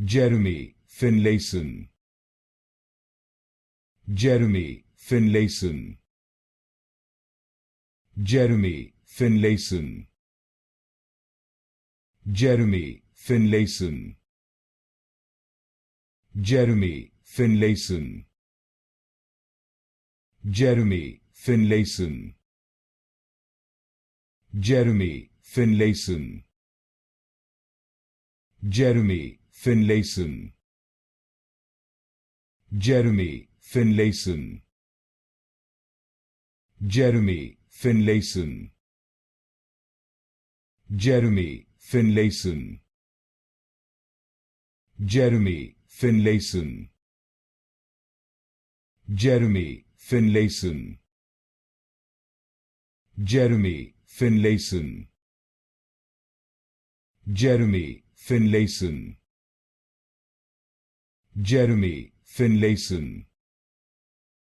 Jeremy Finlayson, Jeremy Finlayson, Jeremy Finlayson, Jeremy Finlayson, Jeremy Finlayson, Jeremy Finlayson, Jeremy Finlayson, Jeremy Finlayson, Jeremy Finlayson, Jeremy Finlayson, Jeremy Finlayson, Jeremy Finlayson, Jeremy Finlayson, Jeremy Finlayson, Jeremy Finlayson, Jeremy Finlayson,